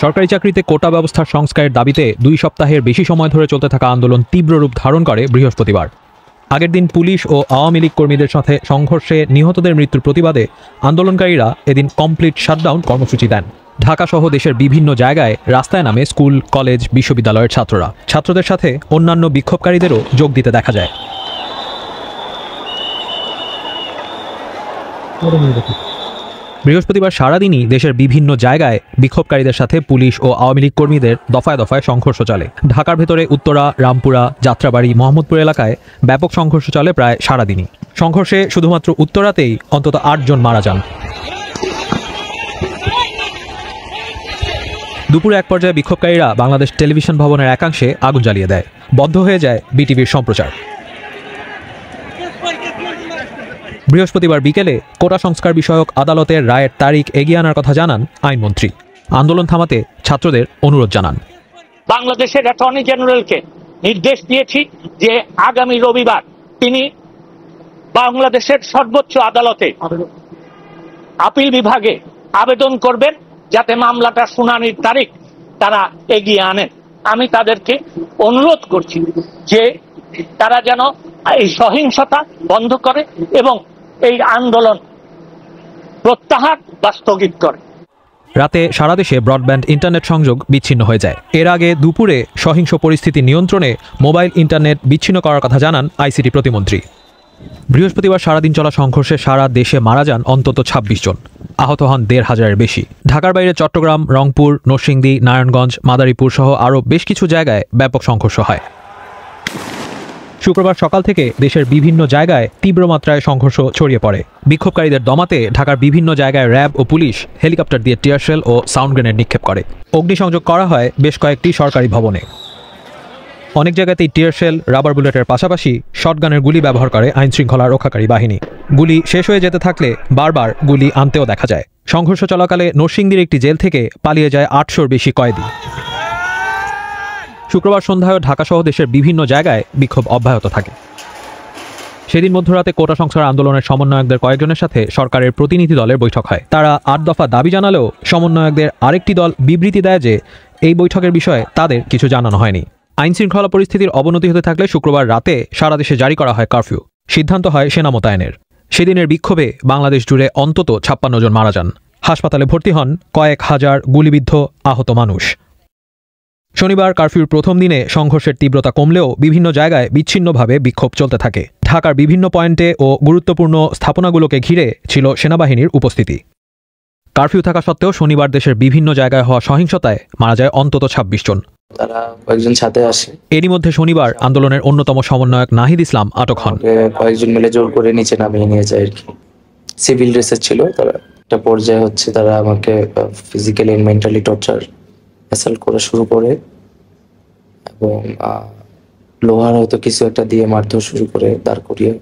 সরকারি চাকরিতে কোটা ব্যবস্থার সংস্কারের দাবিতে 2 সপ্তাহের বেশি সময় ধরে চলতে থাকা আন্দোলন তীব্র রূপ ধারণ করে বৃহস্পতিবার। আগের দিন পুলিশ ও আওয়ামী লীগ কর্মীদের সাথে সংঘর্ষে নিহতদের মৃত্যুর প্রতিবাদে আন্দোলনকারীরা এদিন কমপ্লিট শাটডাউন কর্মসূচি দেন। ঢাকা সহ দেশের বিভিন্ন জায়গায় রাস্তায় নামে স্কুল, কলেজ, বিশ্ববিদ্যালয়ের ছাত্ররা। ছাত্রদের সাথে অন্যান্য বিক্ষোভকারীদেরও যোগ দিতে দেখা যায়। বৃহস্পতিবার সারাদিনই দেশের বিভিন্ন জায়গায় বিক্ষোভকারীদের সাথে পুলিশ ও আওয়ামী লীগ কর্মীদের দফায় দফায় সংঘর্ষ চলে। ঢাকার ভেতরে উত্তরা, রামপুরা, যাত্রাবাড়ি, মোহাম্মদপুর এলাকায় ব্যাপক সংঘর্ষ চলে প্রায় সারাদিনই। সংঘর্ষে শুধুমাত্র উত্তরাতেই অন্তত 8 জন মারা যান। দুপুরে এক পর্যায়ে বিক্ষোভকারীরা বাংলাদেশ টেলিভিশন ভবনের একাংশে আগুন জ্বালিয়ে দেয়। বন্ধ হয়ে যায় বিটিভির সম্প্রচার। বৃহস্পতিবার বিকেলে কোটা সংস্কার বিষয়ক আদালতের রায়ের তারিখ এগিয়ে আনার কথা জানান আইনমন্ত্রী। আন্দোলন থামাতে ছাত্রদের অনুরোধ জানান। বাংলাদেশের অ্যাটর্নি জেনারেলকে নির্দেশ দিয়েছি যে আগামী রবিবার তিনি বাংলাদেশের সর্বোচ্চ আদালতে আপিল বিভাগে আবেদন করবেন যাতে মামলাটা শুনানির তারিখ তারা এগিয়ে আনেন। আমি তাদেরকে অনুরোধ করছি যে তারা যেন এই সহিংসতা বন্ধ করে এবং এই আন্দোলন প্রত্যাহার বা স্থগিত করে। রাতে সারা দেশে ব্রডব্যান্ড ইন্টারনেট সংযোগ বিচ্ছিন্ন হয়ে যায়। এর আগে দুপুরে সহিংস পরিস্থিতি নিয়ন্ত্রণে মোবাইল ইন্টারনেট বিচ্ছিন্ন করার কথা জানান আইসিটি প্রতিমন্ত্রী। বৃহস্পতিবার সারাদিন চলা সংঘর্ষে সারা দেশে মারা যান অন্তত 26 জন, আহত হন 1,500-এর বেশি। ঢাকার বাইরে চট্টগ্রাম, রংপুর, নরসিংদী, নারায়ণগঞ্জ, মাদারীপুর সহ আরও বেশ কিছু জায়গায় ব্যাপক সংঘর্ষ হয়। শুক্রবার সকাল থেকে দেশের বিভিন্ন জায়গায় তীব্র মাত্রায় সংঘর্ষ ছড়িয়ে পড়ে। বিক্ষোভকারীদের দমাতে ঢাকার বিভিন্ন জায়গায় র্যাব ও পুলিশ হেলিকপ্টার দিয়ে টিয়ারশেল ও সাউন্ড গ্রেনেড নিক্ষেপ করে। অগ্নিসংযোগ করা হয় বেশ কয়েকটি সরকারি ভবনে। অনেক জায়গাতেই টিয়ারশেল, রাবার বুলেটের পাশাপাশি শটগানের গুলি ব্যবহার করে আইনশৃঙ্খলা রক্ষাকারী বাহিনী। গুলি শেষ হয়ে যেতে থাকলে বারবার গুলি আনতেও দেখা যায়। সংঘর্ষ চলাকালে নরসিংদীর একটি জেল থেকে পালিয়ে যায় 800-র বেশি কয়েদি। শুক্রবার সন্ধ্যায় ঢাকা সহ দেশের বিভিন্ন জায়গায় বিক্ষোভ অব্যাহত থাকে। সেদিন মধ্যরাতে কোটা সংস্কার আন্দোলনের সমন্বয়কদের কয়েকজনের সাথে সরকারের প্রতিনিধি দলের বৈঠক হয়। তারা 8 দফা দাবি জানালেও সমন্বয়কদের আরেকটি দল বিবৃতি দেয় যে এই বৈঠকের বিষয়ে তাদের কিছু জানানো হয়নি। আইনশৃঙ্খলা পরিস্থিতির অবনতি হতে থাকলে শুক্রবার রাতে সারা দেশে জারি করা হয় কারফিউ। সিদ্ধান্ত হয় সেনা মোতায়েনের। সেদিনের বিক্ষোভে বাংলাদেশ জুড়ে অন্তত 56 জন মারা যান। হাসপাতালে ভর্তি হন কয়েক হাজার গুলিবিদ্ধ আহত মানুষ। শনিবার কারফিউর প্রথম দিনে সংঘর্ষের তীব্রতা কমলেও বিভিন্ন জায়গায় বিচ্ছিন্নভাবে বিক্ষোভ চলতে থাকে। ঢাকার বিভিন্ন পয়েন্টে ও গুরুত্বপূর্ণ স্থাপনাগুলোকে ঘিরে ছিল সেনাবাহিনীর উপস্থিতি। কারফিউ থাকা সত্ত্বেও শনিবার দেশের বিভিন্ন জায়গায় হওয়া সহিংসতায় মারা যায় অন্তত 26 জন। তারা কয়েকজন সাথে আসে। এরই মধ্যে শনিবার আন্দোলনের অন্যতম সমন্বয়ক নাহিদ ইসলাম আটক হন। কয়েকজন মিলে জোর করে নিচে নামিয়ে নিয়ে যায় আর কি। সিভিল ড্রেসের ছিল তারা। একটা পর্যায়ে হচ্ছে তারা আমাকে physically and mentally torture assault করা শুরু করে এবং লোহার হয়তো কিছু একটা দিয়ে মারধর শুরু করে দাঁড় করিয়ে।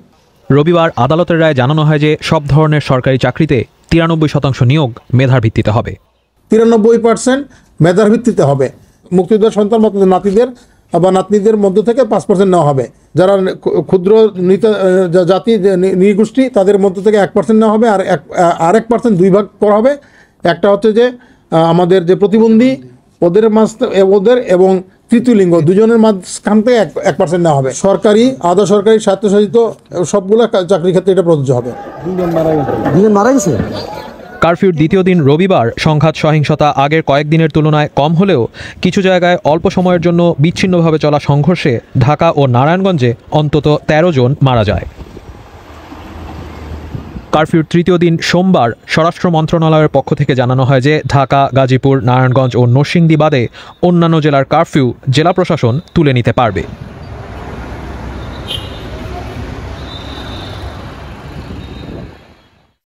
রবিবার আদালতের রায়ে জানানো হয় যে সব ধরনের সরকারি চাকরিতে 93% নিয়োগ মেধার ভিত্তিতে হবে। 93% মেধার ভিত্তিতে হবে। মুক্তিযোদ্ধার সন্তান বা নাতিদের বা নাতনিদের মধ্য থেকে 5% নেওয়া হবে। যারা ক্ষুদ্র জাতি নৃগোষ্ঠী তাদের মধ্য থেকে 1% নেওয়া হবে। আর 1% 2 ভাগ করা হবে। একটা হচ্ছে যে আমাদের যে প্রতিবন্ধী ওদের এবং তৃতীয় লিঙ্গ দুজনের মাঝখান থেকে 1% নেওয়া হবে। সরকারি, আধা সরকারি, স্বায়ত্তশাসিত সবগুলো চাকরির ক্ষেত্রে এটা প্রযোজ্য হবে। 2 জন মারা গেছে। কারফিউর দ্বিতীয় দিন রবিবার সংঘাত সহিংসতা আগের কয়েকদিনের তুলনায় কম হলেও কিছু জায়গায় অল্প সময়ের জন্য বিচ্ছিন্নভাবে চলা সংঘর্ষে ঢাকা ও নারায়ণগঞ্জে অন্তত 13 জন মারা যায়। কারফিউর তৃতীয় দিন সোমবার স্বরাষ্ট্র মন্ত্রণালয়ের পক্ষ থেকে জানানো হয় যে ঢাকা, গাজীপুর, নারায়ণগঞ্জ ও নরসিংদী বাদে অন্যান্য জেলার কারফিউ জেলা প্রশাসন তুলে নিতে পারবে।